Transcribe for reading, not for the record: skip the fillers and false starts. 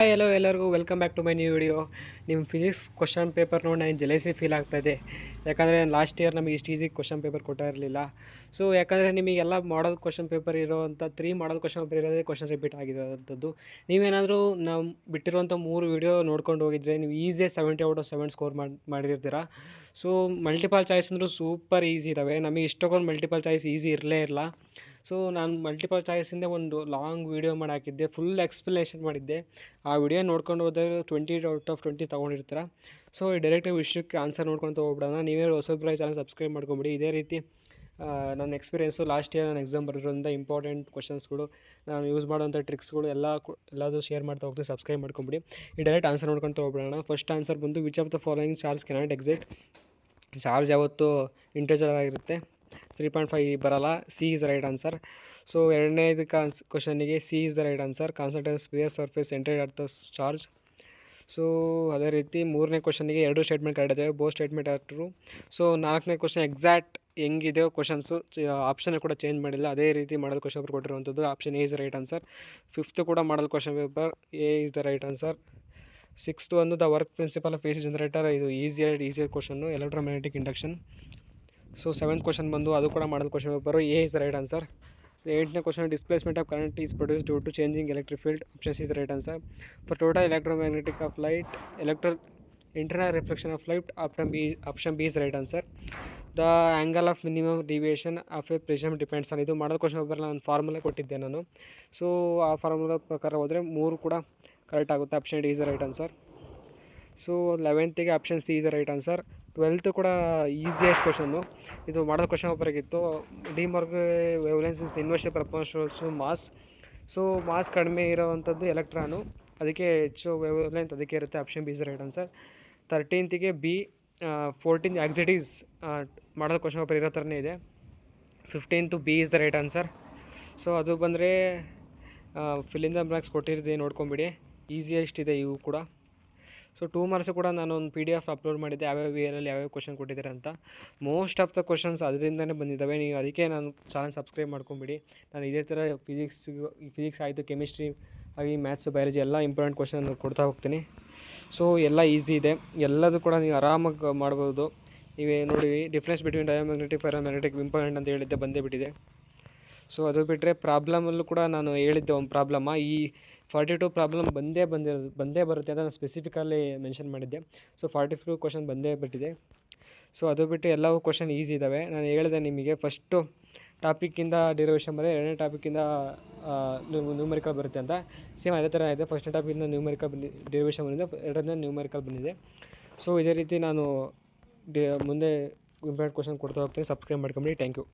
Hello ಎಲ್ಲರಿಗೂ welcome back to my new video. ನಿಮ್ಮ physics question paper ನೋಡಿ ನಾನು ಜೆಲಸಿ ಫೀಲ್ ಆಗ್ತಾಯಿದೆ. ಯಾಕಂದರೆ ಲಾಸ್ಟ್ ಇಯರ್ ನಮಗೆ ಇಷ್ಟು ಈಸಿ ಕ್ವಶನ್ ಪೇಪರ್ ಕೊಡ್ತಾ ಇರಲಿಲ್ಲ. ಸೊ ಯಾಕಂದರೆ ನಿಮಗೆಲ್ಲ ಮಾಡಲ್ ಕ್ವಶನ್ ಪೇಪರ್ ಇರೋವಂಥ 3 ಮಾಡಲ್ ಕ್ವಶನ್ ಪೇಪರ್ ಇರೋದೇ ಕ್ವಶನ್ ರಿಪೀಟ್ ಆಗಿರೋವಂಥದ್ದು. ನೀವೇನಾದರೂ ನಾವು ಬಿಟ್ಟಿರುವಂಥ 3 ವಿಡಿಯೋ ನೋಡ್ಕೊಂಡು ಹೋಗಿದ್ರೆ ನೀವು ಈಸಿಯಾಗಿ 70 ಔಟ್ ಆಫ್ 7 ಸ್ಕೋರ್ ಮಾಡಿರ್ತೀರ. ಸೊ ಮಲ್ಟಿಪಲ್ ಚಾಯ್ಸ್ ಅಂದರೂ ಸೂಪರ್ ಈಸಿ ಇದ್ದಾವೆ. ನಮಗೆ ಇಷ್ಟೊಂದು ಮಲ್ಟಿಪಲ್ ಚಾಯ್ಸ್ ಈಸಿ ಇರಲೇ ಇಲ್ಲ. ಸೊ ನಾನು ಮಲ್ಟಿಪಲ್ ಚಾಯ್ಸಿಂದ ಒಂದು ಲಾಂಗ್ ವೀಡಿಯೋ ಮಾಡಿ ಹಾಕಿದ್ದೆ, ಫುಲ್ ಎಕ್ಸ್ಪ್ಲನೇಷನ್ ಮಾಡಿದ್ದೆ. ಆ ವಿಡಿಯೋ ನೋಡ್ಕೊಂಡು ಹೋದರೆ 20 ಔಟ್ ಆಫ್ 20 ತೊಗೊಂಡಿರ್ತೀರ. ಸೊ ಡೈರೆಕ್ಟಾಗಿ ವಿಷಯಕ್ಕೆ ಆನ್ಸರ್ ನೋಡ್ಕೊತ ಹೋಗ್ಬಿಡೋಣ. ನೀವೇ ಹೊಸಬ್ರಾಗಿ ಚಾನಲ್ ಸಬ್ಸ್ಕ್ರೈಬ್ ಮಾಡ್ಕೊಂಬಿಡಿ. ಇದೇ ರೀತಿ ನನ್ನ ಎಕ್ಸ್ಪೀರಿಯೆನ್ಸು ಲಾಸ್ಟ್ ಇಯರ್ ನಾನು ಎಕ್ಸಾಮ್ ಬರೋದ್ರಿಂದ ಇಂಪಾರ್ಟೆಂಟ್ ಕ್ವಶನ್ಸ್ಗಳು, ನಾನು ಯೂಸ್ ಮಾಡೋಂಥ ಟ್ರಿಕ್ಸ್ಗಳು ಎಲ್ಲದೂ ಶೇರ್ ಮಾಡ್ತಾ ಹೋಗ್ತೀನಿ. ಸಬ್ಸ್ಕ್ರೈಬ್ ಮಾಡ್ಕೊಂಬಿಡಿ. ಈ ಡೈರೆಕ್ಟ್ ಆನ್ಸರ್ ನೋಡ್ಕೊತ ಹೋಗ್ಬಿಡೋಣ. ಫಸ್ಟ್ ಆನ್ಸರ್ ಬಂದು which of the following charge cannot exit. Charge ಯಾವತ್ತೂ ಇಂಟೀಜರ್ ಆಗಿರುತ್ತೆ, 3.5 ಬರಲ್ಲ. C is the right answer. So ಎರಡನೇದು ಕ್ವಶನಿಗೆ C is the right answer. Concentrate sphere surface centred at the charge. So ಅದೇ ರೀತಿ ಮೂರನೇ ಕ್ವಶನಿಗೆ 2 ಸ್ಟೇಟ್ಮೆಂಟ್ ಕರೆಕ್ಟ್ ಇದ್ದಾವೆ, both statement are true. So ನಾಲ್ಕನೇ ಕ್ವಶನ್ ಎಕ್ಸಾಕ್ಟ್ ಹೆಂಗಿದೆಯೋ ಕ್ವಶನ್ಸು, ಆಪ್ಷನ್ ಕೂಡ ಚೇಂಜ್ ಮಾಡಿಲ್ಲ, ಅದೇ ರೀತಿ ಮಾಡಲ್ ಕ್ವಶನ್ ಪೇಪರ್ ಕೊಟ್ಟಿರುವಂಥದ್ದು. Option A is the right answer. Fifth ಕೂಡ model question paper, A is the right answer. Sixth ಒಂದು the work principle of AC generator, ಇದು easier question, electromagnetic induction. So seventh question ಬಂದು ಅದು ಕೂಡ model question paper, A is the right answer. ಏಯ್ಟನೇ question displacement of current is produce due to changing electric field, option C is the right answer. For total electromagnetic of light, internal reflection of light, option B is the right answer. The angle of minimum deviation of a prism depends on, ಇದು model question paper ನಾನು formula ಕೊಟ್ಟಿದ್ದೆ ನಾನು. So ಆ formula ಪ್ರಕಾರ ಹೋದರೆ 3 ಕೂಡ correct ಆಗುತ್ತೆ. Option D is the right answer. So 11th option C is the right answer. 12th ಕೂಡ ಈಸಿಯೆಸ್ಟ್ ಕ್ವಶನ್ನು, ಇದು ಮಾಡಲ್ ಕ್ವಶನ್ ಪೇಪರ್ಗಿತ್ತು. ಡಿ ಮಾರ್ಗೆ wavelength is inversely proportional to mass. So mass ಕಡಿಮೆ ಇರೋವಂಥದ್ದು ಎಲೆಕ್ಟ್ರಾನು, ಅದಕ್ಕೆ ಹೆಚ್ಚು ವೇವ್ಲೆಂತ್ ಅದಕ್ಕೆ ಇರುತ್ತೆ. Option B is the right answer. 13th B. 14th ಆಕ್ಸಿಟೀಸ್ ಮಾಡಲ್ ಕ್ವಶನ್ ಪೇಪರ್ ಇರೋ ಥರನೇ ಇದೆ. 15th B is the right answer. So ಅದು ಬಂದರೆ ಫಿಲ್ ಇನ್ ದ ಬ್ಲಾಂಕ್ಸ್ ಕೊಟ್ಟಿರ್ತೀನಿ, ನೋಡ್ಕೊಂಬಿಡಿ. ಈಸಿಯೆಸ್ಟ್ ಇದೆ ಇವು ಕೂಡ. ಸೊ 2 ಮಾರ್ಕ್ಸ್ ಕೂಡ ನಾನು ಒಂದು PDF ಅಪ್ಲೋಡ್ ಮಾಡಿದ್ದೆ, ಯಾವ್ಯಾವ ಇಯರಲ್ಲಿ ಯಾವ್ಯಾವ ಕ್ವಶನ್ ಕೊಟ್ಟಿದ್ದಾರೆ ಅಂತ. ಮೋಸ್ಟ್ ಆಫ್ ದ ಕ್ವಶನ್ಸ್ ಅದರಿಂದನೇ ಬಂದಿದ್ದಾವೆ. ನೀವು ಅದಕ್ಕೆ ನಾನು ಚಾನಲ್ ಸಬ್ಸ್ಕ್ರೈಬ್ ಮಾಡ್ಕೊಂಬಿಡಿ. ನಾನು ಇದೇ ಥರ ಫಿಸಿಕ್ಸ್ ಆಯಿತು, ಕೆಮಿಸ್ಟ್ರಿ ಹಾಗೆ ಮ್ಯಾಥ್ಸ್, ಬಯಾಲಜಿ ಎಲ್ಲ ಇಂಪಾರ್ಟೆಂಟ್ ಕ್ವಶನ್ ಕೊಡ್ತಾ ಹೋಗ್ತೀನಿ. ಸೊ ಎಲ್ಲ ಈಸಿ ಇದೆ, ಎಲ್ಲದೂ ಕೂಡ ನೀವು ಆರಾಮಾಗಿ ಮಾಡ್ಬೋದು. ನೀವೇ ನೋಡಿ, ಡಿಫ್ರೆನ್ಸ್ ಬಿಟ್ವೀನ್ ಡಯೋಮ್ಯಾಗ್ನೆಟಿಕ್ ಪ್ಯಾರಾಮ್ಯಾಗ್ನೆಟಿಕ್ ಇಂಪಾರ್ಟೆಂಟ್ ಅಂತ ಹೇಳಿದ್ದೆ, ಬಂದೇ ಬಿಟ್ಟಿದೆ. ಸೊ ಅದು ಬಿಟ್ಟರೆ ಪ್ರಾಬ್ಲಮಲ್ಲೂ ಕೂಡ ನಾನು ಹೇಳಿದ್ದೆ ಒಂದು ಪ್ರಾಬ್ಲಮ್ಮ, ಈ 42 ಪ್ರಾಬ್ಲಮ್ ಬಂದೇ ಬರುತ್ತೆ ಅಂತ ನಾನು ಸ್ಪೆಸಿಫಿಕಲ್ಲಿ ಮೆನ್ಷನ್ ಮಾಡಿದ್ದೆ. ಸೊ 44 ಕ್ವಶನ್ ಬಂದೇ ಬಿಟ್ಟಿದೆ. ಸೊ ಅದು ಬಿಟ್ಟು ಎಲ್ಲವೂ ಕ್ವಶನ್ ಈಸಿ ಇದ್ದಾವೆ. ನಾನು ಹೇಳಿದೆ ನಿಮಗೆ, ಫಸ್ಟು ಟಾಪಿಕ್ಕಿಂದ ಡಿರೈವೇಷನ್ ಬರುತ್ತೆ, ಎರಡನೇ ಟಾಪಿಕ್ಕಿಂದ ನ್ಯೂಮರಿಕಲ್ ಬರುತ್ತೆ ಅಂತ. ಸೇಮ್ ಅದೇ ಥರ ಇದೆ. ಫಸ್ಟ್ನೇ ಟಾಪಿಕ್ಕಿಂದ ನ್ಯೂಮರಿಕಲ್ ಡಿರೈವೇಷನ್ ಬಂದಿದೆ, ಎರಡನೇ ನ್ಯೂಮರಿಕಲ್ ಬಂದಿದೆ. ಸೊ ಇದೇ ರೀತಿ ನಾನು ಮುಂದೆ ಇಂಪಾರ್ಟೆಂಟ್ ಕ್ವಶನ್ ಕೊಡ್ತಾ ಹೋಗ್ತೀನಿ. ಸಬ್ಸ್ಕ್ರೈಬ್ ಮಾಡ್ಕೊಂಬಿಡಿ. Thank you.